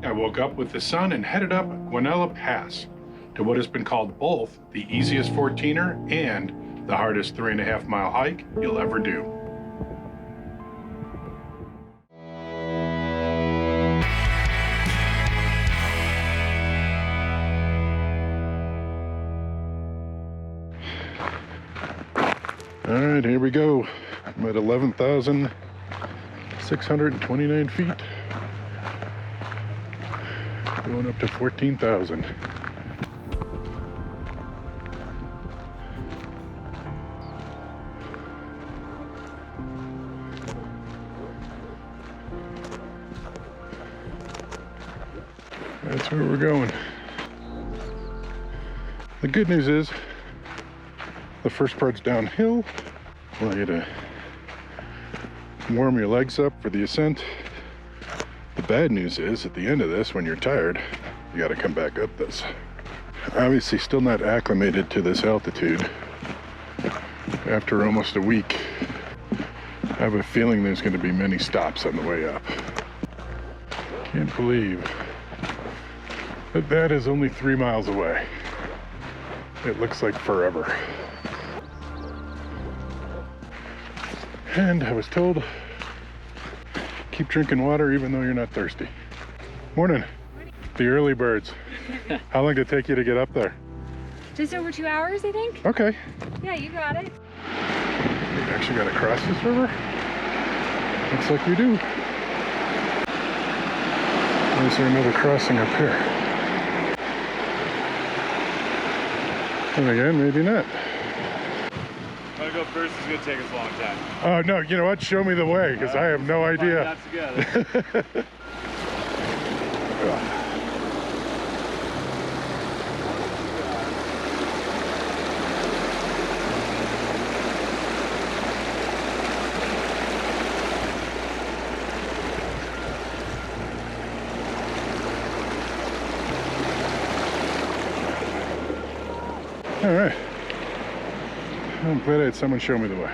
I woke up with the sun and headed up Guanella Pass to what has been called both the easiest 14er and the hardest 3.5 mile hike you'll ever do. All right, here we go. I'm at 11,629 feet. Going up to 14,000. That's where we're going. The good news is the first part's downhill. Allow you to warm your legs up for the ascent. The bad news is at the end of this, when you're tired, you got to come back up this. Obviously still not acclimated to this altitude. After almost a week, I have a feeling there's going to be many stops on the way up. Can't believe that that is only 3 miles away. It looks like forever. And I was told, keep drinking water even though you're not thirsty. Morning. The early birds. How long did it take you to get up there? Just over 2 hours, I think. Okay. Yeah, you got it. We actually got to cross this river? Looks like we do. Is there another crossing up here? And again, maybe not. I'm gonna go first, it's gonna take us a long time. Oh no, you know what? Show me the way, because I have no idea. That's together. All right. I'm glad I had someone show me the way.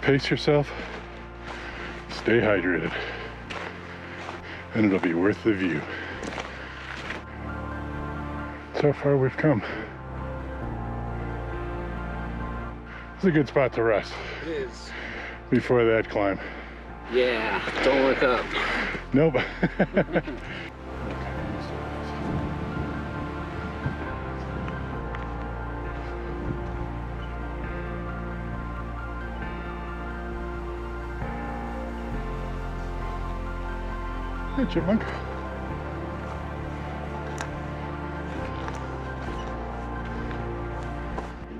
Pace yourself, stay hydrated, and it'll be worth the view. So far we've come. It's a good spot to rest. It is. Before that climb. Yeah, don't look up. Nope. Hey, chipmunk.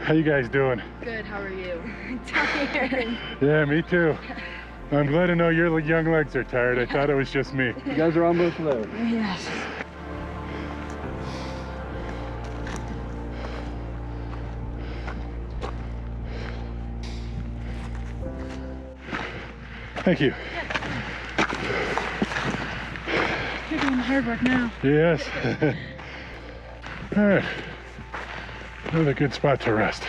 How you guys doing? Good, how are you? Tired. Yeah, me too. I'm glad to know your young legs are tired. I thought it was just me. You guys are almost there. Yes. Thank you. You're doing the hard work now. Yes. All right. Another good spot to rest.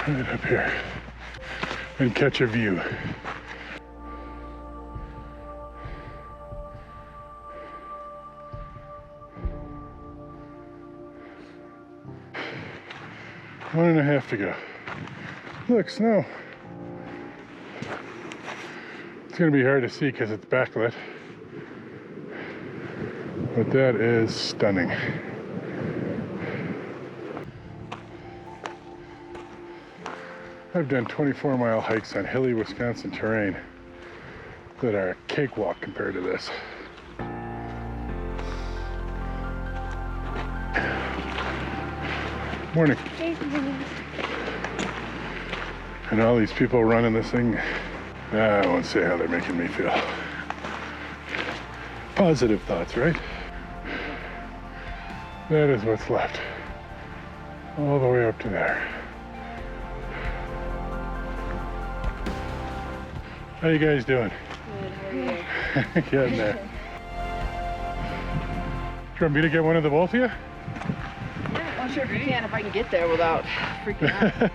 Right up here. And catch a view. One and a half to go. Look, snow. It's gonna be hard to see because it's backlit. But that is stunning. I've done 24-mile hikes on hilly Wisconsin terrain that are a cakewalk compared to this. Morning. And all these people running this thing, I won't say how they're making me feel. Positive thoughts, right? That is what's left. All the way up to there. How you guys doing? Good, how are you? Getting there. Do you want me to get one of the both of you? I'm sure if you can, if I can get there without freaking out.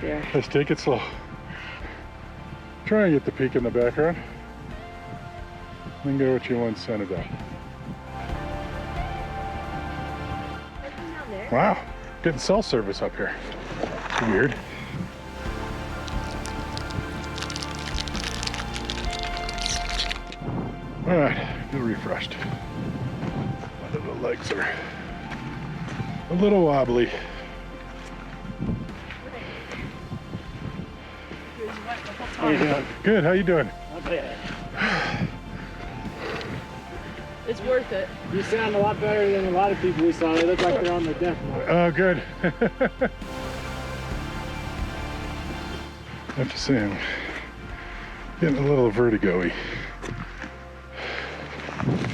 Yeah. Let's take it slow. Try and get the peak in the background. Then get what you want centered up. Wow, getting cell service up here. Weird. All right, feel refreshed. The legs are a little wobbly. How you doing? Good, how you doing? Not bad. It's worth it. You sound a lot better than a lot of people we saw. They look like they're on the death march. Oh, good. I have to say, I'm getting a little vertigo-y.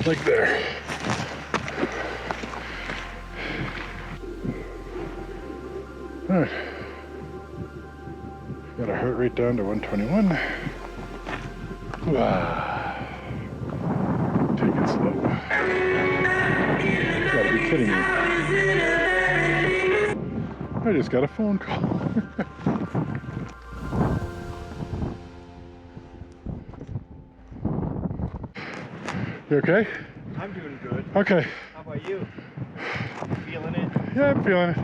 Like there. All right. Got our heart rate down to 121. Wow. Take it slow. You gotta be kidding me. I just got a phone call. You okay? I'm doing good. Okay. How about you? Feeling it? Yeah, I'm feeling it.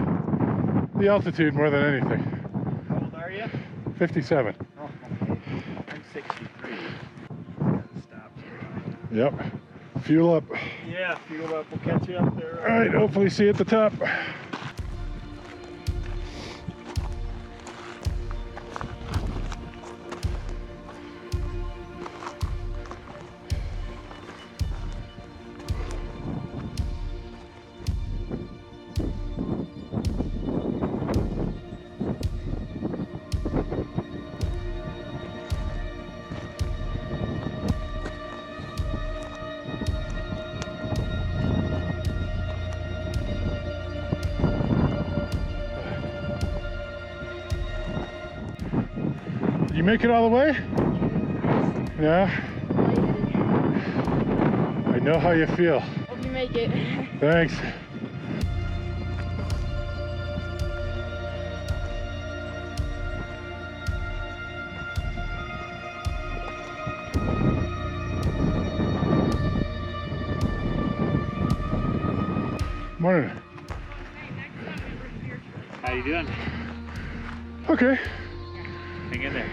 The altitude more than anything. How old are you? 57. Oh, okay. I'm 63. Gotta stop. Yep. Fuel up. Yeah, fuel up. We'll catch you up there. All right, hopefully see you at the top. Did you make it all the way? Yeah? I know how you feel. Hope you make it. Thanks. Morning. How you doing? Okay. Hang in there.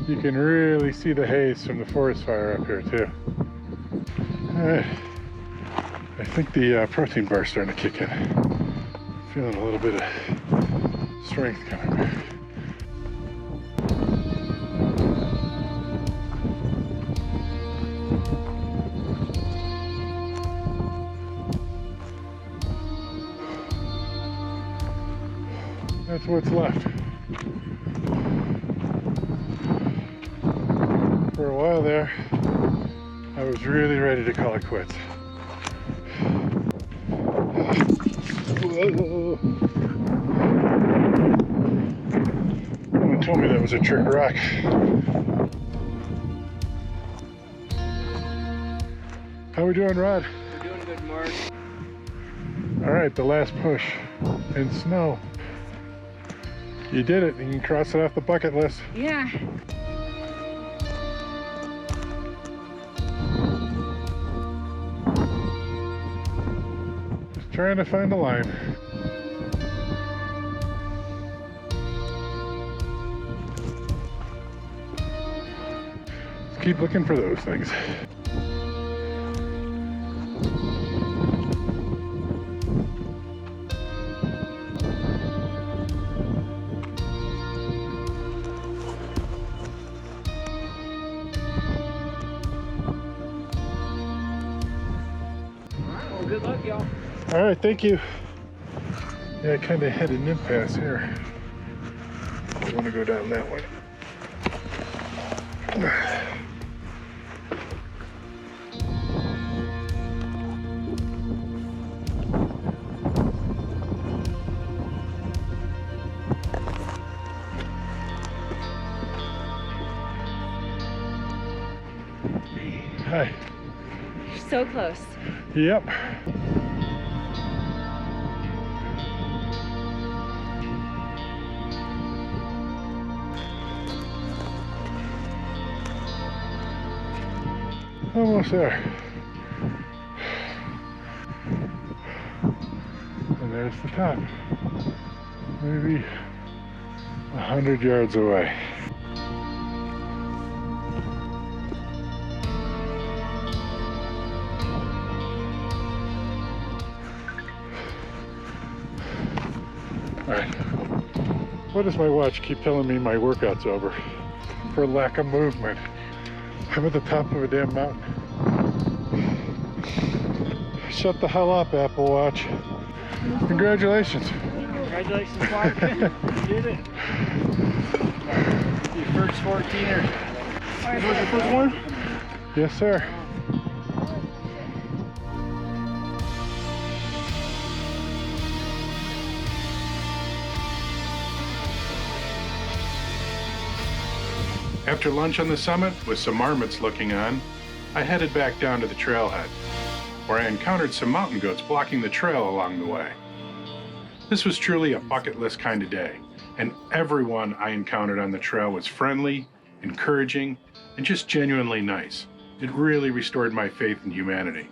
You can really see the haze from the forest fire up here too. All right. I think the protein bar is starting to kick in. Feeling a little bit of strength coming back. That's what's left. For a while there, I was really ready to call it quits. Whoa. Someone told me that was a trick rock. How we doing, Rod? We're doing good, Mark. All right, the last push in snow. You did it. You can cross it off the bucket list. Yeah. Just trying to find a line. Just keep looking for those things. Well, good luck, y'all. All right, thank you. Yeah, I kind of had an impasse here. I want to go down that way. Hi. You're so close. Yep. Almost there. And there's the top. Maybe 100 yards away. All right. What does my watch keep telling me my workout's over? For lack of movement. I'm at the top of a damn mountain. Shut the hell up, Apple Watch. Congratulations. Congratulations, Mark. You did it. Your first 14er. Alright, Was your first one? Yes, sir. After lunch on the summit, with some marmots looking on, I headed back down to the trailhead, where I encountered some mountain goats blocking the trail along the way. This was truly a bucket list kind of day, and everyone I encountered on the trail was friendly, encouraging, and just genuinely nice. It really restored my faith in humanity.